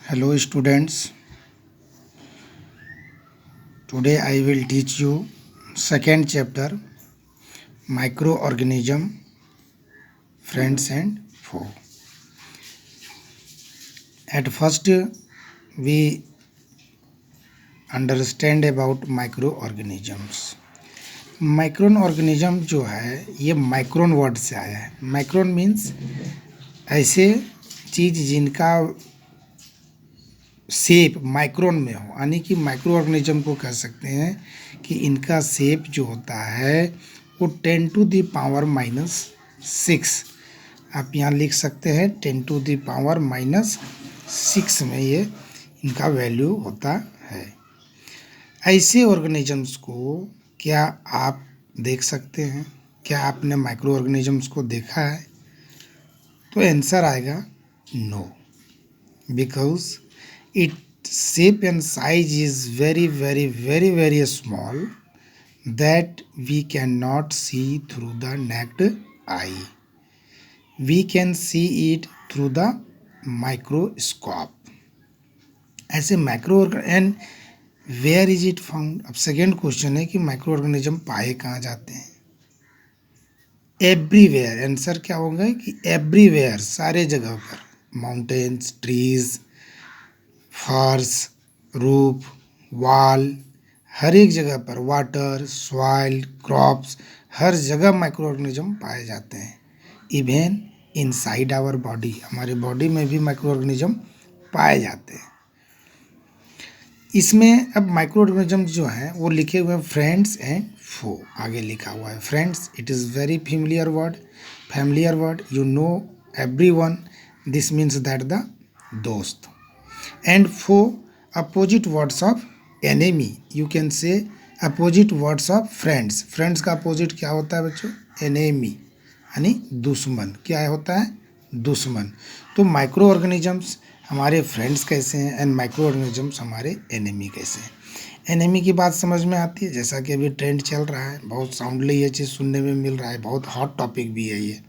Hello students, today I will teach you second chapter microorganism, friends and foe. At first we understand about microorganisms. Micron organism जो है ये micron word से आया है. Micron means ऐसे चीज़ जिनका shape micron में हो, यानी कि माइक्रो ऑर्गेनिज्म को कह सकते हैं कि इनका शेप जो होता है वो 10⁻⁻⁶. आप यहाँ लिख सकते हैं 10⁻⁻⁶ में ये इनका वैल्यू होता है. ऐसे ऑर्गेनिजम्स को क्या आप देख सकते हैं? क्या आपने माइक्रो ऑर्गेनिजम्स को देखा है? तो आंसर आएगा no, because its shape and size is very small that we cannot see through the naked eye. We can see it through the microscope. ऐसे micro and where is it found. अब second question है कि micro organism पाए कहाँ जाते हैं? Everywhere. Answer क्या होगा कि एवरीवेयर, सारे जगह पर. माउंटेन्स, ट्रीज, फर्श, रूफ, वॉल, हर एक जगह पर. वाटर, सॉइल, क्रॉप्स, हर जगह माइक्रो ऑर्गेनिज्म पाए जाते हैं. इवन इनसाइड आवर बॉडी, हमारे बॉडी में भी माइक्रो ऑर्गेनिज्म पाए जाते हैं. इसमें अब माइक्रो ऑर्गेनिज्म जो हैं वो लिखे हुए हैं फ्रेंड्स एंड फो. आगे लिखा हुआ है friends. It is very familiar word, you know everyone. This means that the दोस्त. And foe, opposite words of enemy. You can say opposite words of friends. Friends का अपोजिट क्या होता है बच्चों? enemy, यानी दुश्मन. क्या होता है? दुश्मन. तो माइक्रो ऑर्गेनिजम्स हमारे फ्रेंड्स कैसे हैं एंड माइक्रो ऑर्गेनिजम्स हमारे एनिमी कैसे हैं? एनिमी की बात समझ में आती है. जैसा कि अभी ट्रेंड चल रहा है, बहुत साउंडली ये चीज़ सुनने में मिल रहा है, बहुत हॉट टॉपिक भी है ये,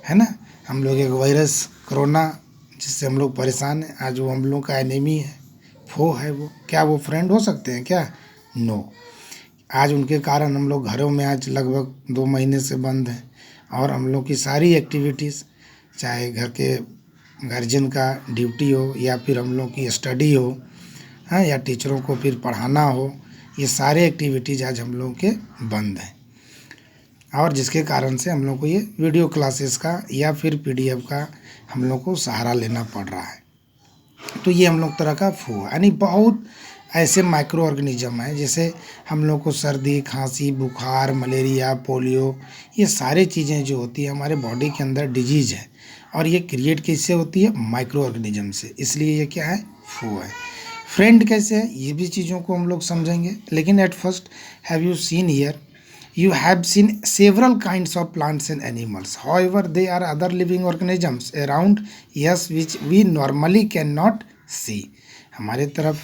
है ना. हम लोग एक वायरस कोरोना जिससे हम लोग परेशान हैं, आज वो हम लोग का एनिमी है, फो है. वो क्या वो फ्रेंड हो सकते हैं क्या? नो. आज उनके कारण हम लोग घरों में आज लगभग 2 महीने से बंद हैं और हम लोग की सारी एक्टिविटीज़, चाहे घर के गार्जियन का ड्यूटी हो या फिर हम लोग की स्टडी हो, हाँ, या टीचरों को फिर पढ़ाना हो, ये सारे एक्टिविटीज़ आज हम लोग के बंद हैं. और जिसके कारण से हम लोग को ये वीडियो क्लासेस का या फिर PDF का हम लोग को सहारा लेना पड़ रहा है. तो ये हम लोग तरह का फू, यानी बहुत ऐसे माइक्रो ऑर्गेनिज्म है. जैसे हम लोग को सर्दी, खांसी, बुखार, मलेरिया, पोलियो, ये सारी चीज़ें जो होती है हमारे बॉडी के अंदर डिजीज़ है, और ये क्रिएट किससे होती है? माइक्रो ऑर्गेनिज्म से. इसलिए ये क्या है? फू है. फ्रेंड कैसे है? ये भी चीज़ों को हम लोग समझेंगे. लेकिन at first, have you seen here, you have seen several kinds of plants and animals. However, there are other living organisms around, yes, which we normally cannot see. हमारे तरफ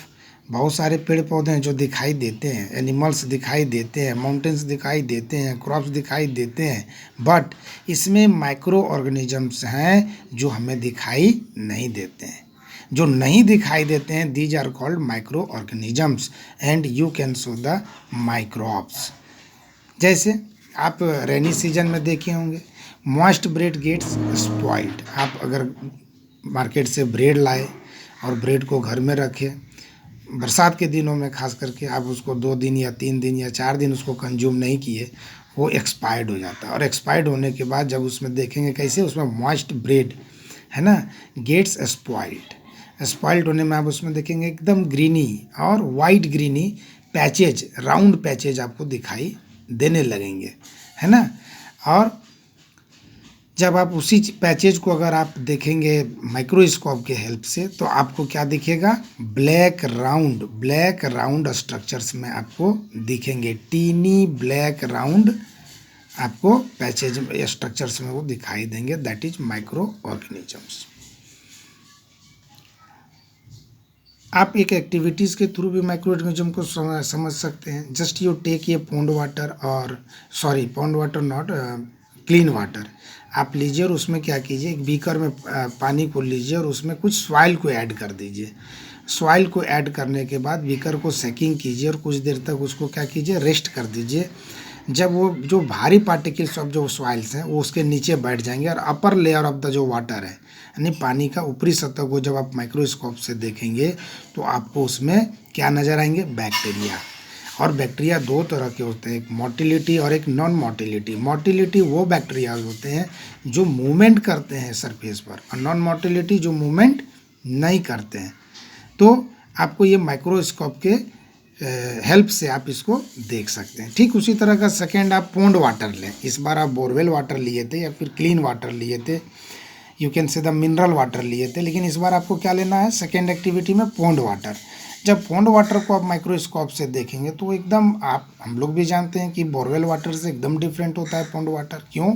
बहुत सारे पेड़ पौधे हैं जो दिखाई देते हैं, एनिमल्स दिखाई देते हैं, माउंटेन्स दिखाई देते हैं, क्रॉप्स दिखाई देते हैं, बट इसमें माइक्रो ऑर्गेनिजम्स हैं जो हमें दिखाई नहीं देते हैं. जो नहीं दिखाई देते हैं, these are called micro organisms and you can show the microbes. जैसे आप रेनी सीजन में देखे होंगे, मॉइस्ट ब्रेड गेट्स स्पॉइल्ड. आप अगर मार्केट से ब्रेड लाए और ब्रेड को घर में रखें, बरसात के दिनों में खास करके आप उसको 2 दिन या 3 दिन या 4 दिन उसको कंज्यूम नहीं किए, वो एक्सपायर्ड हो जाता है. और एक्सपायर्ड होने के बाद जब उसमें देखेंगे कैसे, उसमें मॉइस्ट ब्रेड है ना, गेट्स स्पॉइल्ड. स्पॉइल्ड होने में आप उसमें देखेंगे एकदम ग्रीनी और white greeny patches, round patches आपको दिखाई देने लगेंगे, है ना. और जब आप उसी पैचेज को अगर आप देखेंगे माइक्रोस्कोप के हेल्प से, तो आपको क्या दिखेगा? ब्लैक राउंड स्ट्रक्चर्स में आपको दिखेंगे. टीनी ब्लैक राउंड आपको पैचेज स्ट्रक्चर्स में वो दिखाई देंगे. That is micro organisms. आप एक एक्टिविटीज़ के थ्रू भी माइक्रो ऑर्गेनिज्म को समझ सकते हैं. जस्ट यू टेक ये पॉन्ड वाटर, और sorry pond water not, clean water. आप लीजिए और उसमें क्या कीजिए, एक बीकर में पानी को लीजिए और उसमें कुछ सॉइल को ऐड कर दीजिए। सॉइल को ऐड करने के बाद बीकर को सेकिंग कीजिए और कुछ देर तक उसको क्या कीजिए, रेस्ट कर दीजिए। जब वो जो भारी पार्टिकल्स ऑफ जो सॉइल्स हैं वो उसके नीचे बैठ जाएंगे और अपर लेयर ऑफ द जो वाटर है, यानी पानी का ऊपरी सतह को जब आप माइक्रोस्कोप से देखेंगे तो आपको उसमें क्या नज़र आएंगे, बैक्टीरिया। और बैक्टीरिया दो तरह के होते हैं, एक मोटिलिटी और एक नॉन मोटिलिटी। मोटिलिटी वो बैक्टीरिया होते हैं जो मूवमेंट करते हैं सरफेस पर, और नॉन मोटिलिटी जो मूवमेंट नहीं करते हैं। तो आपको ये माइक्रोस्कोप के हेल्प से आप इसको देख सकते हैं। ठीक उसी तरह का सेकेंड आप पॉन्ड वाटर लें। इस बार आप बोरवेल वाटर लिए थे या फिर क्लीन वाटर लिए थे, you can say the mineral water लिए थे, लेकिन इस बार आपको क्या लेना है, सेकेंड एक्टिविटी में पॉन्ड वाटर। जब पॉन्ड वाटर को आप माइक्रोस्कोप से देखेंगे तो एकदम हम लोग भी जानते हैं कि बोरवेल वाटर से एकदम डिफरेंट होता है पॉन्ड वाटर। क्यों?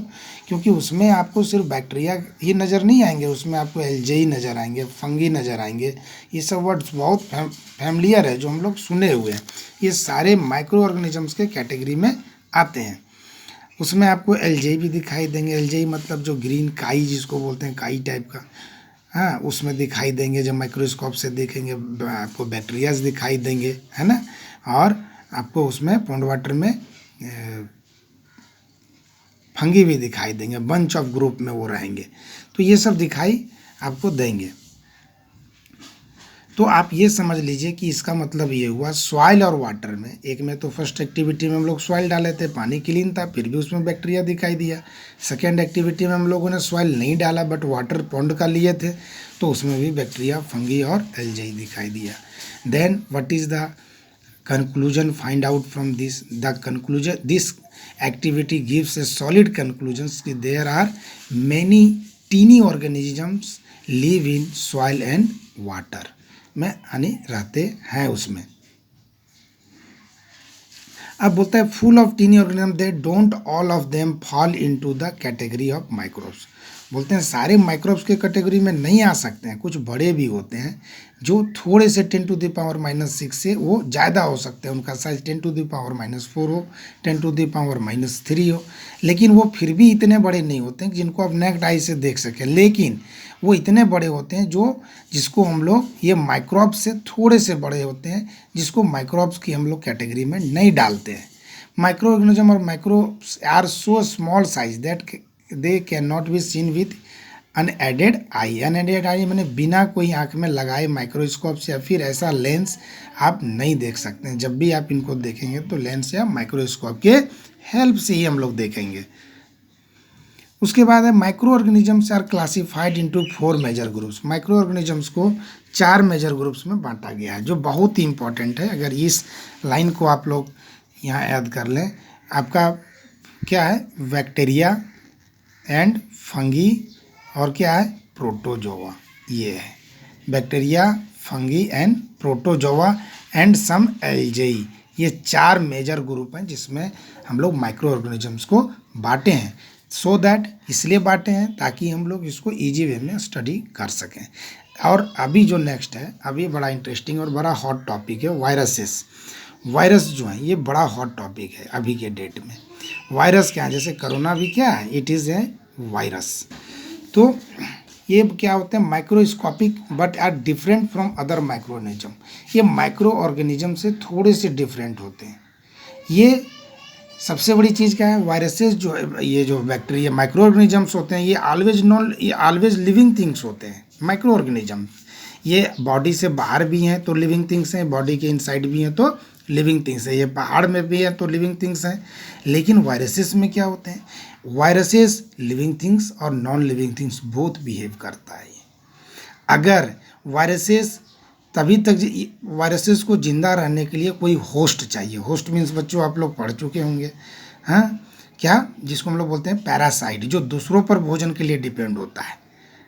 क्योंकि उसमें आपको सिर्फ बैक्टीरिया ही नज़र नहीं आएंगे, उसमें आपको एल्जेई नज़र आएंगे, फंगी नज़र आएंगे। ये सब वर्ड्स बहुत फैमिलियर है जो हम लोग सुने हुए हैं। ये सारे माइक्रो ऑर्गेनिजम्स के कैटेगरी में आते हैं। उसमें आपको एल्जेई भी दिखाई देंगे। एल्जेई मतलब जो ग्रीन काई जिसको बोलते हैं, काई टाइप का, हाँ, उसमें दिखाई देंगे। जब माइक्रोस्कोप से देखेंगे आपको बैक्टीरियाज दिखाई देंगे, है ना। और आपको उसमें पॉन्ड वाटर में फंगी भी दिखाई देंगे, बंच ऑफ ग्रुप में वो रहेंगे। तो ये सब दिखाई आपको देंगे। तो आप ये समझ लीजिए कि इसका मतलब ये हुआ सॉइल और वाटर में। एक में तो फर्स्ट एक्टिविटी में हम लोग सॉइल डाले थे, पानी क्लीन था, फिर भी उसमें बैक्टीरिया दिखाई दिया। सेकेंड एक्टिविटी में हम लोगों ने सॉइल नहीं डाला बट वाटर पॉन्ड का लिए थे, तो उसमें भी बैक्टीरिया, फंगी और एल्जेई दिखाई दिया। Then what is the conclusion? Find out from this. The conclusion, this activity gives a solid conclusions कि there are many teeny organisms live in soil and water में, यानी रहते हैं उसमें। अब बोलता है full of tiny organism, they don't all of them fall into the category of microbes. बोलते हैं सारे माइक्रोब्स के कैटेगरी में नहीं आ सकते हैं, कुछ बड़े भी होते हैं जो थोड़े से 10⁻⁻⁶ से वो ज़्यादा हो सकते हैं, उनका साइज 10⁻⁻⁴ हो, 10⁻⁻³ हो, लेकिन वो फिर भी इतने बड़े नहीं होते हैं जिनको आप नेक्ड आई से देख सकें। लेकिन वो इतने बड़े होते हैं जिसको हम लोग, ये माइक्रोब्स से थोड़े से बड़े होते हैं, जिसको माइक्रोब्स की हम लोग कैटेगरी में नहीं डालते हैं। माइक्रो ऑर्गेनिज्म और microbes are so small size that they can not be seen with unaided eye. Unaided eye मैंने बिना कोई आंख में लगाए माइक्रोस्कोप से या फिर ऐसा लेंस आप नहीं देख सकते हैं। जब भी आप इनको देखेंगे तो लेंस या माइक्रोस्कोप के हेल्प से ही हम लोग देखेंगे। उसके बाद है micro organisms are classified into 4 major groups. Micro organisms को 4 मेजर ग्रुप्स में बांटा गया है, जो बहुत ही इंपॉर्टेंट है। अगर इस लाइन को आप लोग यहाँ याद कर लें, आपका क्या है, बैक्टीरिया एंड फंगी, और क्या है, प्रोटोजोआ। ये है bacteria, fungi and protozoa and some algae. ये 4 मेजर ग्रुप हैं जिसमें हम लोग माइक्रो ऑर्गेनिजम्स को बांटे हैं। सो दैट इसलिए बांटे हैं ताकि हम लोग इसको ईजी वे में स्टडी कर सकें। और अभी जो नेक्स्ट है, अभी बड़ा इंटरेस्टिंग और बड़ा हॉट टॉपिक है वायरसेस। वायरस जो है ये बड़ा हॉट टॉपिक है अभी के डेट में। वायरस क्या है, जैसे कोरोना भी क्या है, इट इज़ ए वायरस। तो ये क्या होते हैं, microscopic but are different from other micro organism. ये माइक्रो ऑर्गेनिज्म से थोड़े से डिफरेंट होते हैं। ये सबसे बड़ी चीज़ क्या है, वायरसेस जो है, ये जो बैक्टीरिया माइक्रो ऑर्गेनिजम्स होते हैं, ये ऑलवेज लिविंग थिंग्स होते हैं। माइक्रो ऑर्गेनिजम ये बॉडी से बाहर भी हैं तो लिविंग थिंग्स हैं, बॉडी के इनसाइड भी हैं तो लिविंग थिंग्स है। ये पहाड़ में भी है तो लिविंग थिंग्स हैं। लेकिन वायरसेस में क्या होते हैं, वायरसेस लिविंग थिंग्स और non living things both behave करता है। अगर वायरसेस तभी तक वायरसेस को जिंदा रहने के लिए कोई होस्ट चाहिए। होस्ट मीन्स बच्चों आप लोग पढ़ चुके होंगे, हाँ, क्या, जिसको हम लोग बोलते हैं पैरासाइट, जो दूसरों पर भोजन के लिए डिपेंड होता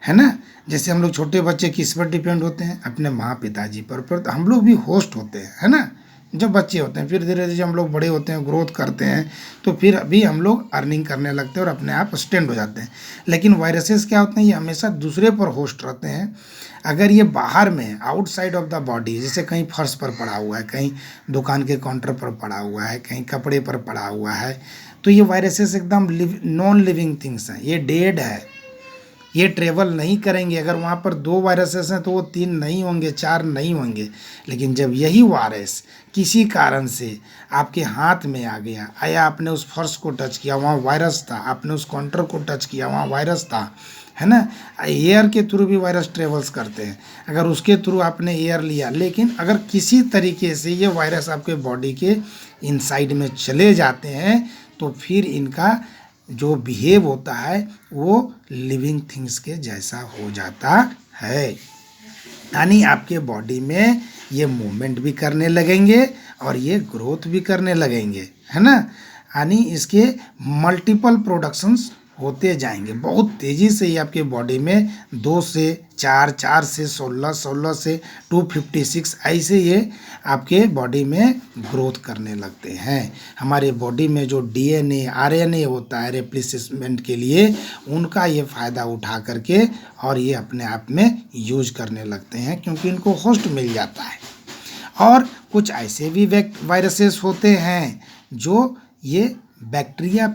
है ना। जैसे हम लोग छोटे बच्चे किस पर डिपेंड होते हैं, अपने माँ पिताजी पर तो हम लोग भी होस्ट होते हैं, है ना, जब बच्चे होते हैं। फिर धीरे धीरे जब हम लोग बड़े होते हैं, ग्रोथ करते हैं, तो फिर अभी हम लोग अर्निंग करने लगते हैं और अपने आप स्टैंड हो जाते हैं। लेकिन वायरसेस क्या होते हैं, ये हमेशा दूसरे पर होस्ट रहते हैं। अगर ये बाहर में आउटसाइड ऑफ द बॉडी, जैसे कहीं फर्श पर पड़ा हुआ है, कहीं दुकान के काउंटर पर पड़ा हुआ है, कहीं कपड़े पर पड़ा हुआ है, तो ये वायरसेस एकदम नॉन लिविंग थिंग्स हैं, ये डेड है, ये ट्रेवल नहीं करेंगे। अगर वहाँ पर 2 वायरसेस हैं तो वो 3 नहीं होंगे, 4 नहीं होंगे। लेकिन जब यही वायरस किसी कारण से आपके हाथ में आ गया, आया, आपने उस फर्श को टच किया, वहाँ वायरस था, आपने उस काउंटर को टच किया, वहाँ वायरस था, है ना। एयर के थ्रू भी वायरस ट्रेवल्स करते हैं, अगर उसके थ्रू आपने एयर लिया, लेकिन अगर किसी तरीके से ये वायरस आपके बॉडी के इनसाइड में चले जाते हैं तो फिर इनका जो बिहेव होता है वो लिविंग थिंग्स के जैसा हो जाता है, यानी आपके बॉडी में ये मूवमेंट भी करने लगेंगे और ये ग्रोथ भी करने लगेंगे, है ना। यानी इसके मल्टीपल प्रोडक्शंस होते जाएंगे बहुत तेज़ी से। ये आपके बॉडी में 2 से 4, 4 से 16, 16 से 256 ऐसे ये आपके बॉडी में ग्रोथ करने लगते हैं। हमारे बॉडी में जो डीएनए आरएनए होता है रिप्लेसमेंट के लिए, उनका ये फ़ायदा उठा करके और ये अपने आप में यूज करने लगते हैं, क्योंकि इनको होस्ट मिल जाता है। और कुछ ऐसे भी वायरसेस होते हैं जो ये बैक्टीरिया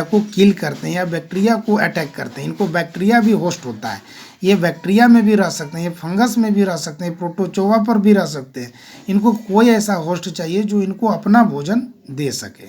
को किल करते हैं या बैक्टीरिया को अटैक करते हैं। इनको बैक्टीरिया भी होस्ट होता है, ये बैक्टीरिया में भी रह सकते हैं, ये फंगस में भी रह सकते हैं, प्रोटोजोआ पर भी रह सकते हैं। इनको कोई ऐसा होस्ट चाहिए जो इनको अपना भोजन दे सके,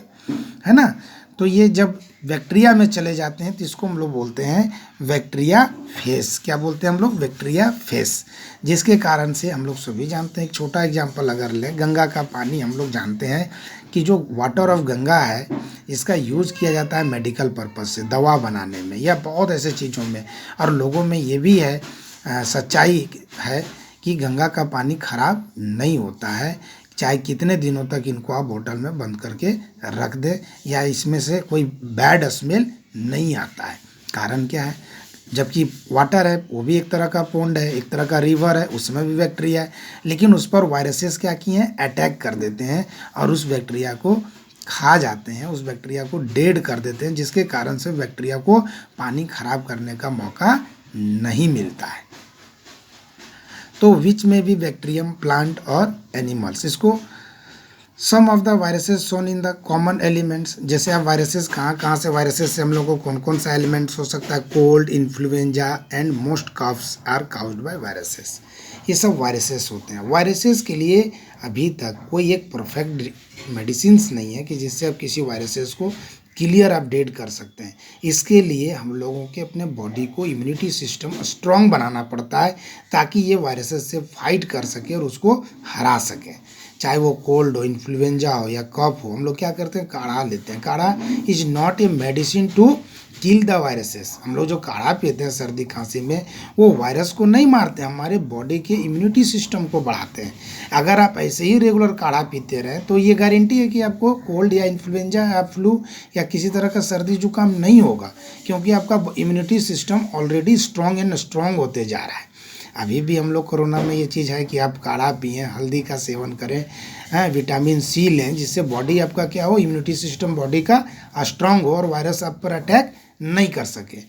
है ना। तो ये जब बैक्टीरिया में चले जाते हैं तो इसको हम लोग बोलते हैं बैक्टीरिया फेस। क्या बोलते हैं हम लोग? Bacteria face. जिसके कारण से हम लोग सभी जानते हैं, एक छोटा एग्जांपल अगर लें, गंगा का पानी हम लोग जानते हैं कि जो वाटर ऑफ गंगा है इसका यूज़ किया जाता है मेडिकल पर्पस से, दवा बनाने में या बहुत ऐसे चीज़ों में। और लोगों में ये भी है, सच्चाई है कि गंगा का पानी खराब नहीं होता है, चाहे कितने दिनों तक इनको आप बोतल में बंद करके रख दें, या इसमें से कोई बैड स्मेल नहीं आता है। कारण क्या है? जबकि वाटर है वो भी एक तरह का पॉन्ड है, एक तरह का रिवर है, उसमें भी बैक्टीरिया है, लेकिन उस पर वायरसेस क्या किए हैं? अटैक कर देते हैं और उस बैक्टीरिया को खा जाते हैं, उस बैक्टीरिया को डेड कर देते हैं, जिसके कारण से बैक्टीरिया को पानी खराब करने का मौका नहीं मिलता है। तो विच में भी बैक्टीरियम प्लांट और एनिमल्स, इसको some of the viruses shown in the common elements. जैसे आप वायरसेस कहाँ से, वायरसेस से हम लोग को कौन कौन सा एलिमेंट्स हो सकता है? Cold, influenza and most coughs are caused by viruses. ये सब वायरसेस होते हैं। वायरसेस के लिए अभी तक कोई एक परफेक्ट मेडिसिन्स नहीं है कि जिससे आप किसी वायरसेस को क्लियर अपडेट कर सकते हैं। इसके लिए हम लोगों के अपने बॉडी को इम्यूनिटी सिस्टम स्ट्रॉन्ग बनाना पड़ता है, ताकि ये वायरसेस से फाइट कर सके और उसको हरा सके। चाहे वो कोल्ड हो, इन्फ्लुएंजा हो या कफ हो, हम लोग क्या करते हैं? काढ़ा लेते हैं। काढ़ा is not a medicine to kill the viruses. हम लोग जो काढ़ा पीते हैं सर्दी खांसी में, वो वायरस को नहीं मारते, हमारे बॉडी के इम्यूनिटी सिस्टम को बढ़ाते हैं। अगर आप ऐसे ही रेगुलर काढ़ा पीते रहें तो ये गारंटी है कि आपको कोल्ड या इन्फ्लुएंजा या फ्लू या किसी तरह का सर्दी जुकाम नहीं होगा, क्योंकि आपका immunity system already strong and strong होते जा रहा है। अभी भी हम लोग कोरोना में ये चीज़ है कि आप काढ़ा पिएं, हल्दी का सेवन करें, विटामिन सी लें, जिससे बॉडी आपका क्या हो, इम्यूनिटी सिस्टम बॉडी का स्ट्रांग हो और वायरस आप पर अटैक नहीं कर सके।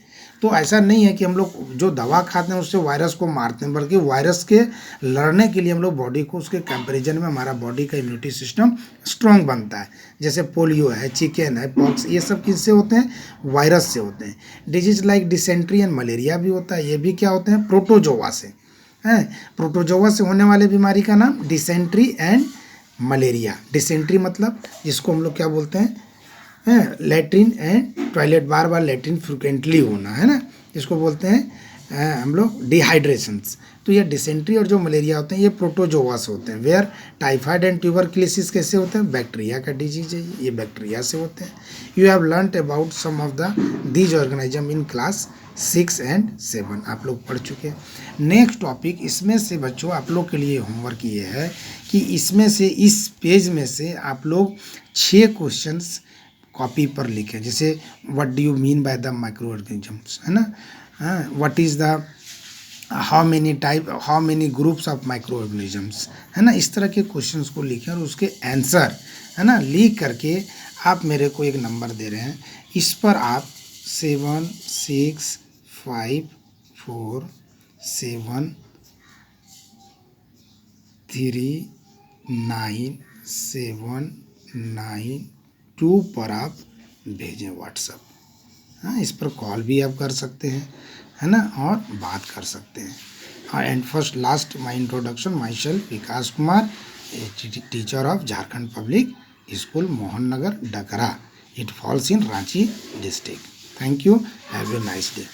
तो ऐसा नहीं है कि हम लोग जो दवा खाते हैं उससे वायरस को मारते हैं, बल्कि वायरस के लड़ने के लिए हम लोग बॉडी को, उसके कंपैरिजन में हमारा बॉडी का इम्यूनिटी सिस्टम स्ट्रांग बनता है। जैसे पोलियो है, चिकन है, पॉक्स, ये सब किससे होते हैं? वायरस से होते हैं। Disease like dysentery and malaria भी होता है, ये भी क्या होते हैं? प्रोटोजोआ से हैं। प्रोटोजोआ से होने वाले बीमारी का नाम डिसेंट्री एंड मलेरिया। डिसेंट्री मतलब जिसको हम लोग क्या बोलते हैं? Latrine and toilet, bar bar latrine frequently होना, है ना, इसको बोलते हैं हम लोग डिहाइड्रेशंस। तो ये डिसेंट्री और जो मलेरिया होते हैं ये प्रोटोजोआ से होते हैं। वेयर टाइफाइड एंड ट्यूबरक्लोसिस कैसे होते हैं? बैक्टीरिया का डिजीज है, ये बैक्टीरिया से होते हैं। You have learned about some of the these organism in class 6 and 7, आप लोग पढ़ चुके हैं। नेक्स्ट टॉपिक, इसमें से बच्चों आप लोग के लिए होमवर्क ये है कि इसमें से, इस पेज में से आप लोग 6 क्वेश्चंस कॉपी पर लिखें। जैसे what do you mean by the micro organisms, है ना, what is the how many groups of micro organisms, है ना। इस तरह के क्वेश्चंस को लिखें और उसके आंसर, है ना, लिख करके आप मेरे को एक नंबर दे रहे हैं, इस पर आप 7 6 5 4 7 3 9 7 9 2 पर आप भेजें व्हाट्सअप। हाँ, इस पर कॉल भी आप कर सकते हैं, है ना, और बात कर सकते हैं। And first last my introduction, my self Vikas Kumar, teacher of Jharkhand public school Mohan Nagar Dakra, it falls in Ranchi district. Thank you, have a nice day.